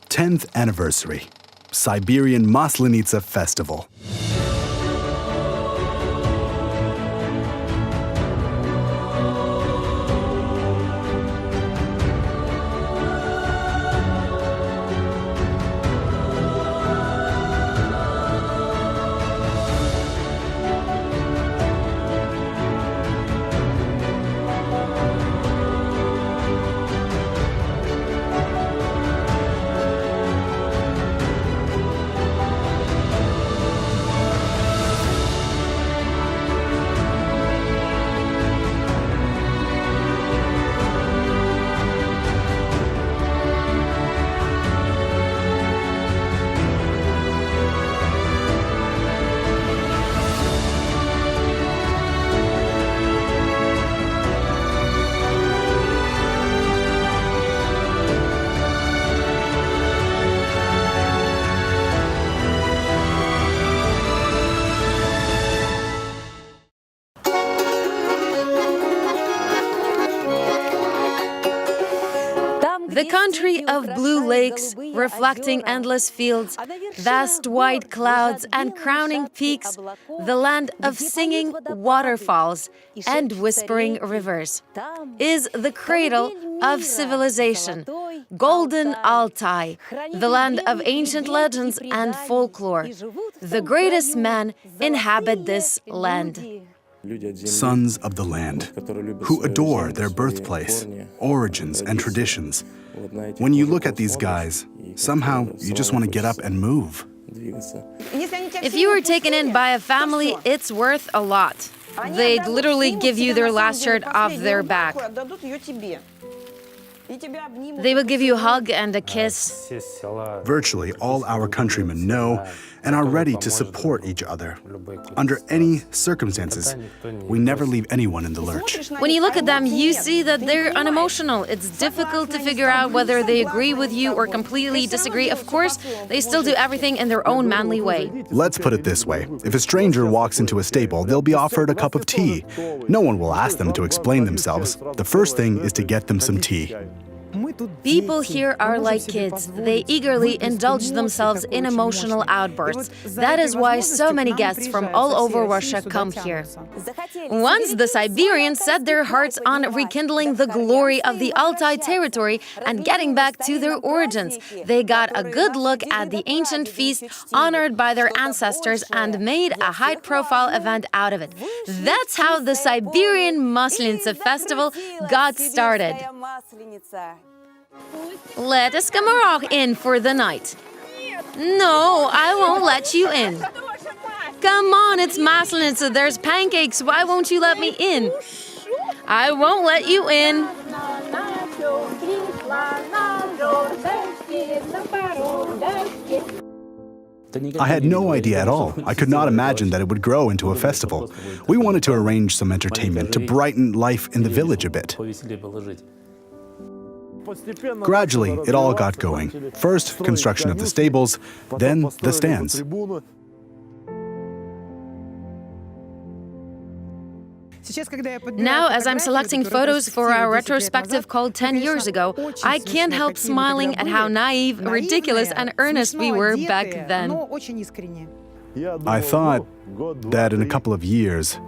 10th anniversary, Siberian Maslenitsa Festival. The country of blue lakes, reflecting endless fields, vast white clouds and crowning peaks, the land of singing waterfalls and whispering rivers, is the cradle of civilization, Golden Altai, the land of ancient legends and folklore. The greatest men inhabit this land. Sons of the land, who adore their birthplace, origins, and traditions. When you look at these guys, somehow you just want to get up and move. If you were taken in by a family, it's worth a lot. They'd literally give you their last shirt off their back. They will give you a hug and a kiss. Virtually all our countrymen know and are ready to support each other. Under any circumstances, we never leave anyone in the lurch. When you look at them, you see that they're unemotional. It's difficult to figure out whether they agree with you or completely disagree. Of course, they still do everything in their own manly way. Let's put it this way. If a stranger walks into a stable, they'll be offered a cup of tea. No one will ask them to explain themselves. The first thing is to get them some tea. People here are like kids. They eagerly indulge themselves in emotional outbursts. That is why so many guests from all over Russia come here. Once the Siberians set their hearts on rekindling the glory of the Altai territory and getting back to their origins. They got a good look at the ancient feast honored by their ancestors and made a high-profile event out of it. That's how the Siberian Maslenitsa festival got started. Let a Skamorok in for the night. No, I won't let you in. Come on, it's Maslenitsa. There's pancakes. Why won't you let me in? I won't let you in. I had no idea at all. I could not imagine that it would grow into a festival. We wanted to arrange some entertainment to brighten life in the village a bit. Gradually, it all got going. First, construction of the stables, then the stands. Now, as I'm selecting photos for our retrospective called 10 years ago, I can't help smiling at how naive, ridiculous, and earnest we were back then. I thought that in a couple of years,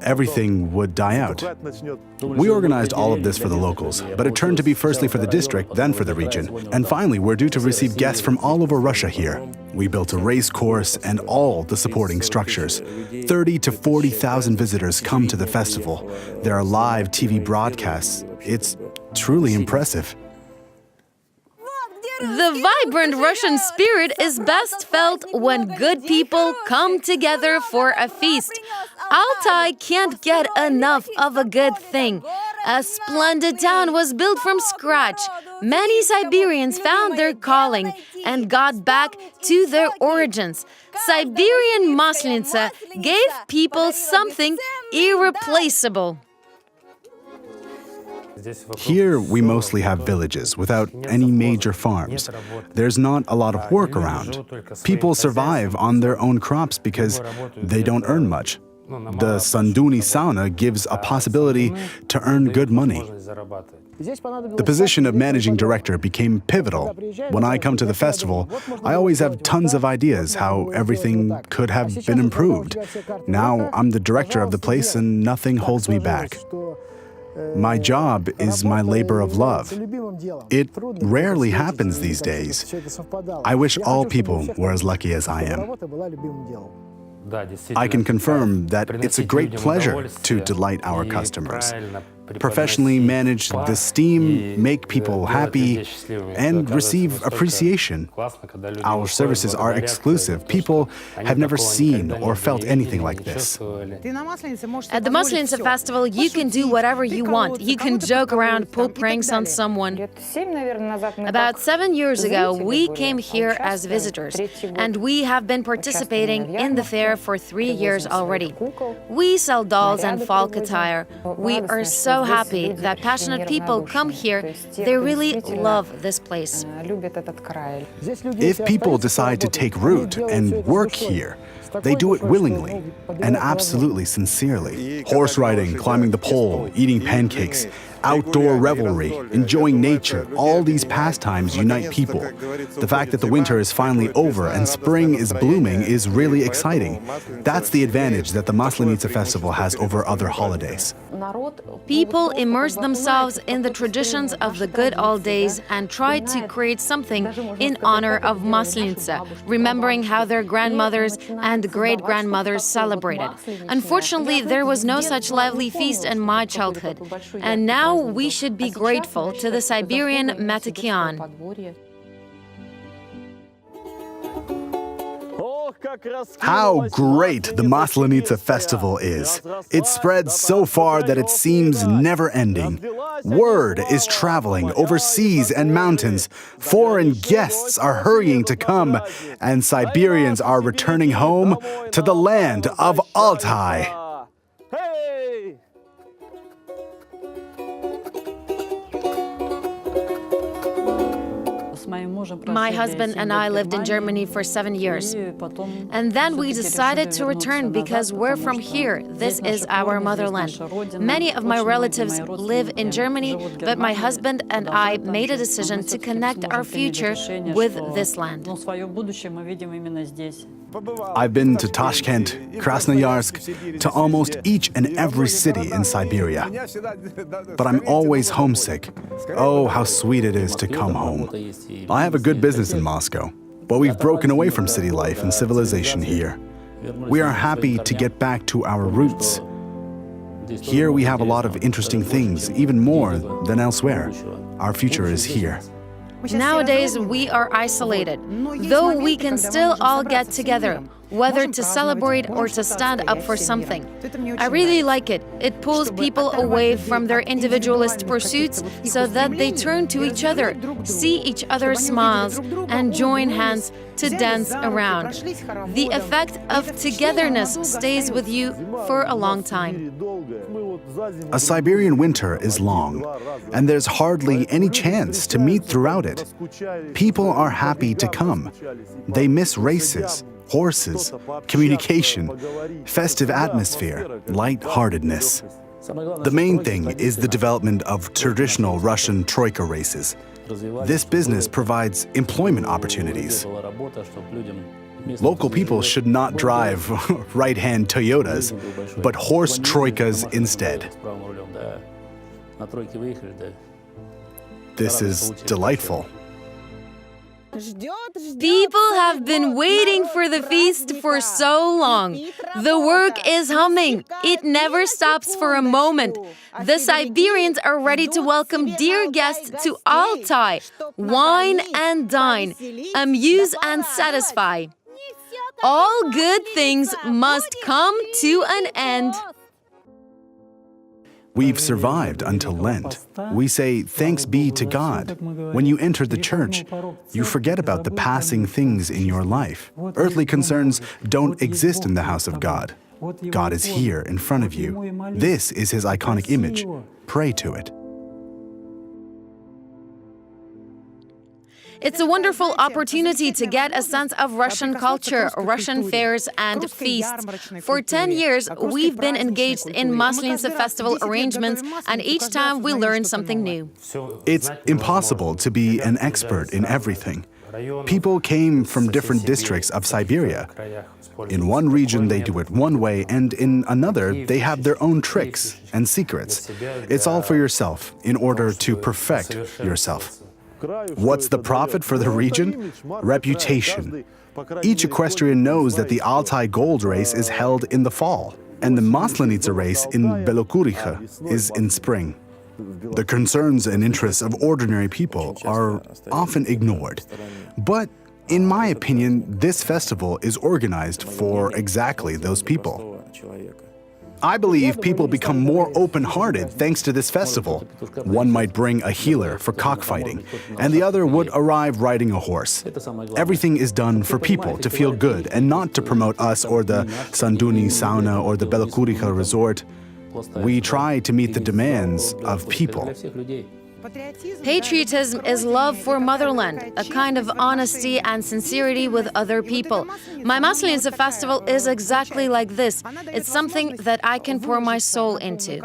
everything would die out. We organized all of this for the locals, but it turned to be firstly for the district, then for the region. And finally, we're due to receive guests from all over Russia here. We built a race course and all the supporting structures. 30 to 40,000 visitors come to the festival. There are live TV broadcasts. It's truly impressive. The vibrant Russian spirit is best felt when good people come together for a feast. Altai can't get enough of a good thing. A splendid town was built from scratch. Many Siberians found their calling and got back to their origins. Siberian Maslenitsa gave people something irreplaceable. Here, we mostly have villages without any major farms. There's not a lot of work around. People survive on their own crops because they don't earn much. The Sanduni sauna gives a possibility to earn good money. The position of managing director became pivotal. When I come to the festival, I always have tons of ideas how everything could have been improved. Now I'm the director of the place and nothing holds me back. My job is my labor of love. It rarely happens these days. I wish all people were as lucky as I am. I can confirm that it's a great pleasure to delight our customers. Professionally manage the steam, make people happy, and receive appreciation. Our services are exclusive. People have never seen or felt anything like this. At the Maslenitsa festival, you can do whatever you want. You can joke around, pull pranks on someone. About 7 years ago, we came here as visitors, and we have been participating in the fair for 3 years already. We sell dolls and folk attire. We are so happy that passionate people come here. They really love this place. If people decide to take root and work here, they do it willingly and absolutely sincerely. Horse riding, climbing the pole, eating pancakes, outdoor revelry, enjoying nature, all these pastimes unite people. The fact that the winter is finally over and spring is blooming is really exciting. That's the advantage that the Maslenitsa festival has over other holidays. People immerse themselves in the traditions of the good old days and try to create something in honor of Maslenitsa, remembering how their grandmothers and great-grandmothers celebrated. Unfortunately, there was no such lively feast in my childhood, and now we should be grateful to the Siberian Matakian. How great the Maslenitsa festival is! It spreads so far that it seems never-ending. Word is traveling over seas and mountains. Foreign guests are hurrying to come, and Siberians are returning home to the land of Altai. My husband and I lived in Germany for 7 years. And then we decided to return because we're from here. This is our motherland. Many of my relatives live in Germany, but my husband and I made a decision to connect our future with this land. I've been to Tashkent, Krasnoyarsk, to almost each and every city in Siberia. But I'm always homesick. Oh, how sweet it is to come home. I have a good business in Moscow, but we've broken away from city life and civilization here. We are happy to get back to our roots. Here we have a lot of interesting things, even more than elsewhere. Our future is here. Nowadays, we are isolated, though we can still all get together, whether to celebrate or to stand up for something. I really like it. It pulls people away from their individualist pursuits so that they turn to each other, see each other's smiles, and join hands to dance around. The effect of togetherness stays with you for a long time. A Siberian winter is long, and there's hardly any chance to meet throughout it. People are happy to come. They miss races, horses, communication, festive atmosphere, light-heartedness. The main thing is the development of traditional Russian troika races. This business provides employment opportunities. Local people should not drive right-hand Toyotas, but horse troikas instead. This is delightful. People have been waiting for the feast for so long. The work is humming. It never stops for a moment. The Siberians are ready to welcome dear guests to Altai. Wine and dine, amuse and satisfy. All good things must come to an end. We've survived until Lent. We say, thanks be to God. When you enter the church, you forget about the passing things in your life. Earthly concerns don't exist in the house of God. God is here in front of you. This is his iconic image. Pray to it. It's a wonderful opportunity to get a sense of Russian culture, Russian fairs and feasts. For 10 years, we've been engaged in Maslenitsa festival arrangements, and each time we learn something new. It's impossible to be an expert in everything. People came from different districts of Siberia. In one region, they do it one way, and in another, they have their own tricks and secrets. It's all for yourself, in order to perfect yourself. What's the profit for the region? Reputation. Each equestrian knows that the Altai Gold Race is held in the fall, and the Maslenitsa race in Belokuricha is in spring. The concerns and interests of ordinary people are often ignored. But in my opinion, this festival is organized for exactly those people. I believe people become more open-hearted thanks to this festival. One might bring a healer for cockfighting, and the other would arrive riding a horse. Everything is done for people to feel good and not to promote us or the Sanduni sauna or the Belokuricha resort. We try to meet the demands of people. Patriotism is love for motherland, a kind of honesty and sincerity with other people. My Maslenitsa festival is exactly like this. It's something that I can pour my soul into.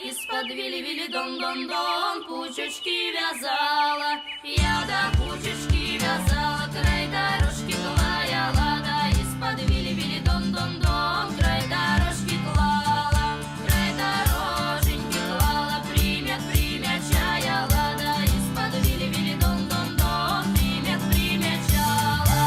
Из-под вили-вили-дон-дон-дон пучечки вязала. Я до пучечки вязала, край дорожки клаяла, да из-под вили-вили-дон-дон-дон край дорожки клала, край дороженьки клала, примят-примячаяла, да из-под вили-вили-дон-дон-дон примят-примячала.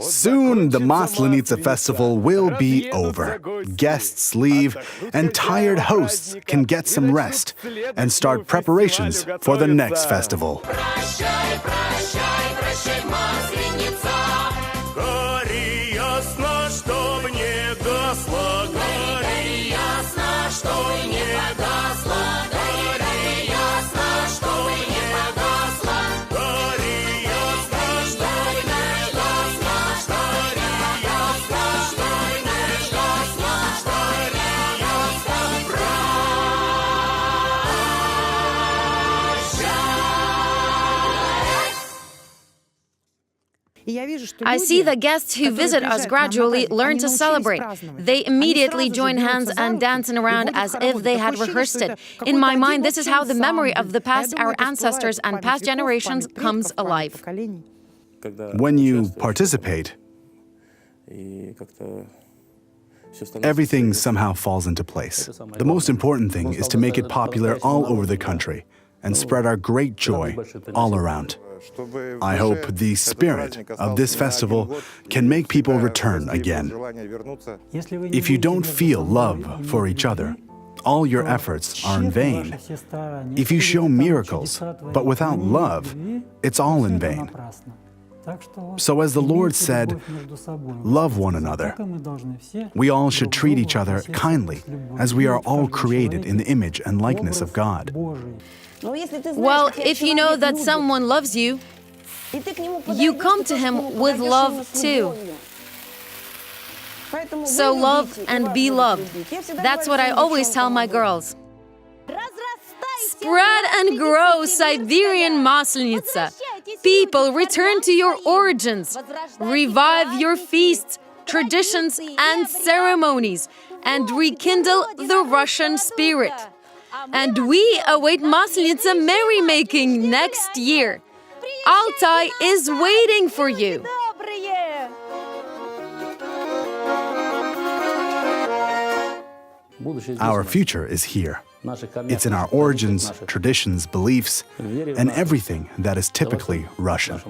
Soon the Maslenitsa festival will be over. Guests leave, and tired hosts can get some rest and start preparations for the next festival. Прощай, прощай, прощай, Масленица. Гори ясно, чтоб не гасло, Гори ясно, чтобы не погасла. Гори ясно, чтобы не погасла. гори ясно, Чтобы не гасла. Чтобы не погасла. Чтобы не гасла. Чтобы не гасла. I see the guests who visit us gradually learn to celebrate. They immediately join hands and dancing around as if they had rehearsed it. In my mind, this is how the memory of the past, our ancestors and past generations comes alive. When you participate, everything somehow falls into place. The most important thing is to make it popular all over the country and spread our great joy all around. I hope the spirit of this festival can make people return again. If you don't feel love for each other, all your efforts are in vain. If you show miracles, but without love, it's all in vain. So as the Lord said, love one another. We all should treat each other kindly, as we are all created in the image and likeness of God. Well, if you know that someone loves you, you come to him with love too. So love and be loved. That's what I always tell my girls. Spread and grow, Siberian Maslenitsa. People, return to your origins. Revive your feasts, traditions, and ceremonies, and rekindle the Russian spirit. And we await Maslenitsa merrymaking next year. Altai is waiting for you. Our future is here. It's in our origins, traditions, beliefs, and everything that is typically Russian.